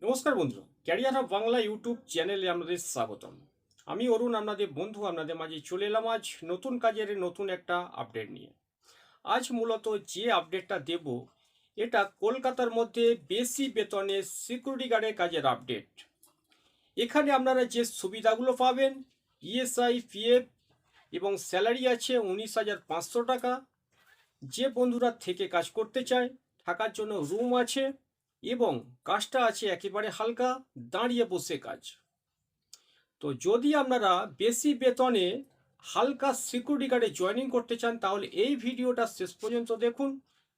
নমস্কার বন্ধুরা, career of Bangla YouTube চ্যানেলে আপনাদের স্বাগতম। আমি অরুণ, আপনাদের বন্ধু, আপনাদের মাঝে চলে এলাম আজ নতুন কাজের নতুন একটা আপডেট নিয়ে। আজ মূলত যে আপডেটটা দেব, এটা কলকাতার মধ্যে বেশি বেতনে সিকিউরিটি গার্ডের কাজের আপডেট। এখানে আপনারা যে সুবিধাগুলো পাবেন, ইএসআই, পিএফ এবং স্যালারি আছে 19,500 টাকা। যে বন্ধুরা থেকে কাজ করতে চায়, থাকার জন্য রুম আছে এবং কাজটা আছে একেবারে হালকা, দাঁড়িয়ে বসে কাজ। তো যদি আপনারা বেশি বেতনে হালকা সিকিউরিটি গার্ডে জয়েনিং করতে চান, তাহলে এই ভিডিওটা শেষ পর্যন্ত দেখুন।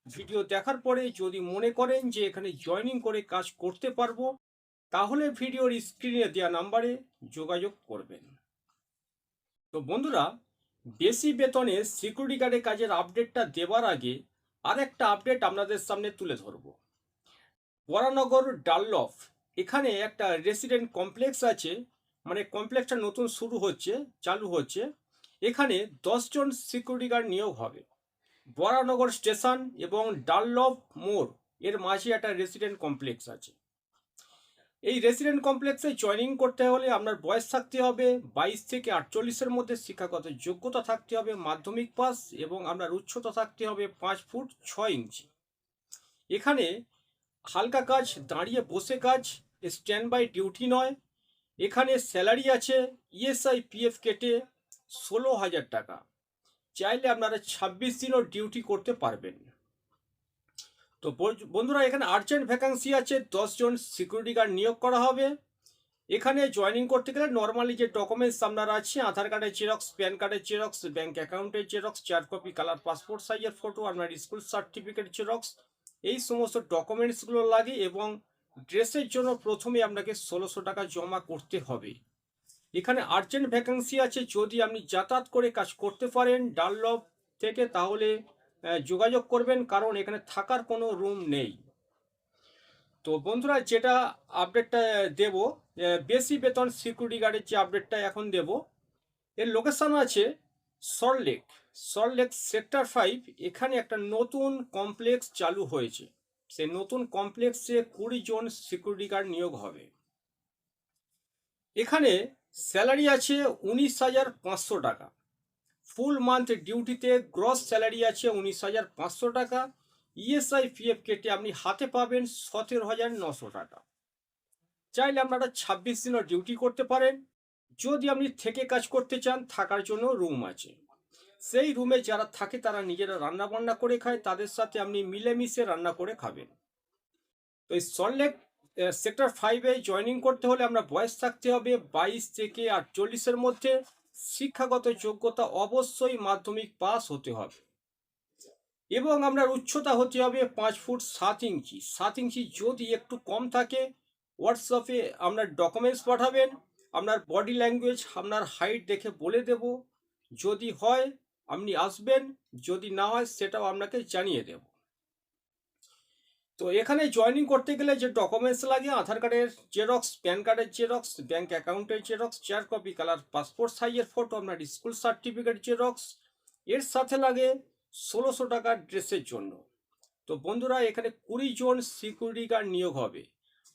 ভিডিও দেখার পরে যদি মনে করেন যে এখানে জয়েনিং করে কাজ করতে পারবো, তাহলে ভিডিওর স্ক্রিনে দেওয়া নাম্বারে যোগাযোগ করবেন। তো বন্ধুরা, বেশি বেতনে সিকিউরিটি গার্ডের কাজের আপডেটটা দেওয়ার আগে আরেকটা আপডেট আপনাদের সামনে তুলে ধরব। বরানগর ডানলপ এখানে একটা রেসিডেন্ট কমপ্লেক্স আছে, মানে কমপ্লেক্সটা নতুন চালু হচ্ছে। এখানে 10 জন সিকিউরিটি গার্ড নিয়োগ হবে। বরানগর স্টেশন এবং ডানলপ মোড় এর মাঝে একটা রেসিডেন্ট কমপ্লেক্স আছে। এই রেসিডেন্ট কমপ্লেক্সে জয়েনিং করতে হলে আপনার বয়স থাকতে হবে 22 থেকে 48-এর মধ্যে, শিক্ষাগত যোগ্যতা থাকতে হবে মাধ্যমিক পাস এবং আপনার উচ্চতা থাকতে হবে 5 ফুট 6 ইঞ্চি। এখানে হালকা কাজ, দাঁড়িয়ে বসে কাজ, স্ট্যান্ড বাই ডিউটি নয়। এখানে স্যালারি আছে ইএসআই পিএফ কেটে 16,000 টাকা। চাইলে আপনারা 26 দিনও ডিউটি করতে পারবেন। তো বন্ধুরা, এখানে আর্জেন্ট ভ্যাকান্সি আছে, 10 জন সিকিউরিটি গার্ড নিয়োগ করা হবে। এখানে জয়েনিং করতে গেলে নর্মালি যে ডকুমেন্টস আপনার আছে, আধার কার্ডের জেরক্স, প্যান কার্ডের জেরক্স, ব্যাঙ্ক অ্যাকাউন্টের জেরক্স, 4 কপি কালার পাসপোর্ট সাইজের ফটো, আপনার স্কুল সার্টিফিকেট জেরক্স, এই সমস্ত ডকুমেন্টসগুলো লাগে। এবং ড্রেসের জন্য প্রথমে আপনাকে 1600 টাকা জমা করতে হবে। এখানে আর্জেন্ট ভ্যাকান্সি আছে, যদি আপনি যাতায়াত করে কাজ করতে পারেন ডানলপ থেকে, তাহলে যোগাযোগ করবেন, কারণ এখানে থাকার কোনো রুম নেই। তো বন্ধুরা, যেটা আপডেটটা দেব, বেশি বেতন সিকিউরিটি গার্ডের যে আপডেটটা এখন দেব, এর লোকেশন আছে সল্টলেক। সল্টলেক সেক্টর 5। এখানে একটা নতুন কমপ্লেক্স চালু হয়েছে। সেই নতুন কমপ্লেক্সে 20 জন সিকিউরিটি গার্ড নিয়োগ হবে। এখানে স্যালারি আছে 19,500 টাকা। ফুল মান্থ ডিউটিতে গ্রস স্যালারি আছে 19,500 টাকা। ইএসআই পিএফ কেটে আপনি হাতে পাবেন 17,900 টাকা। চাইলে আপনারা 26 দিনও ডিউটি করতে পারেন। যদি আপনি থেকে কাজ করতে চান, থাকার জন্য রুম আছে। সেই রুমে যারা থাকে তারা নিজেরা রান্না বান্না করে খায়, তাদের সাথে আপনি মিলেমিশে রান্না করে খাবেন। তো এই সল্টলেক সেক্টর 5-এ জয়েনিং করতে হলে আমরা বয়স থাকতে হবে 22 থেকে 48-এর মধ্যে। শিক্ষাগত যোগ্যতা অবশ্যই মাধ্যমিক পাস হতে হবে এবং আপনার উচ্চতা হতে হবে 5 ফুট 7 ইঞ্চি। 7 ইঞ্চি যদি একটু কম থাকে, হোয়াটসঅ্যাপে আপনার ডকুমেন্টস পাঠাবেন। আপনার বডি ল্যাঙ্গুয়েজ, আপনার হাইট দেখে বলে দেব। যদি হয় আপনি আসবেন, যদি না হয় সেটাও আপনাকে জানিয়ে দেব। তো এখানে জয়েনিং করতে গেলে যে ডকুমেন্টস লাগে, আধার কার্ডের জেরক্স, প্যান কার্ডের জেরক্স, ব্যাঙ্ক অ্যাকাউন্টের জেরক্স, 4 কপি কালার পাসপোর্ট সাইজের ফটো, আপনার স্কুল সার্টিফিকেট জেরক্স, এর সাথে লাগে 1600 টাকা ড্রেসের জন্য। তো বন্ধুরা, এখানে 20 জন সিকিউরিটি গার্ড নিয়োগ হবে।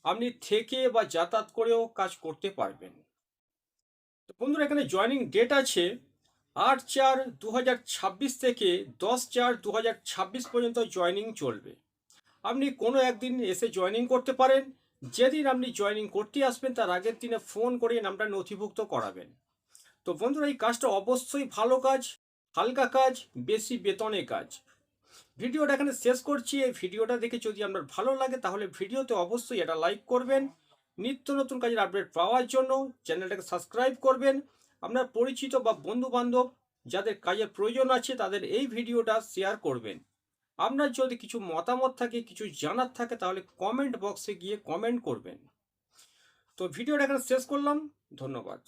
আপনি থেকে বা যাতায়াত করেও কাজ করতে পারবেন। তো বন্ধুরা, এখানে জয়েনিং ডেট আছে 8/4/2026 থেকে 10/4/2026 পর্যন্ত জয়েনিং চলবে। আপনি কোনো একদিন এসে জয়েনিং করতে পারেন। যেদিন আপনি জয়েনিং করতে আসবেন, তার আগের দিনে ফোন করে নামটা নথিভুক্ত করাবেন। তো বন্ধুরা, এই কাজটা অবশ্যই ভালো কাজ, হালকা কাজ, বেশি বেতনে কাজ। ভিডিওটা এখানে শেষ করছি। এই ভিডিওটা দেখে যদি আপনার ভালো লাগে, তাহলে ভিডিওতে অবশ্যই এটা লাইক করবেন। নিত্য নতুন কাজের আপডেট পাওয়ার জন্য চ্যানেলটাকে সাবস্ক্রাইব করবেন। আপনার পরিচিত বা বন্ধু বান্ধব যাদের কাজের প্রয়োজন আছে, তাদের এই ভিডিওটা শেয়ার করবেন। আপনার যদি কিছু মতামত থাকে, কিছু জানার থাকে, তাহলে কমেন্ট বক্সে গিয়ে কমেন্ট করবেন। তো ভিডিওটা এখানে শেষ করলাম। ধন্যবাদ।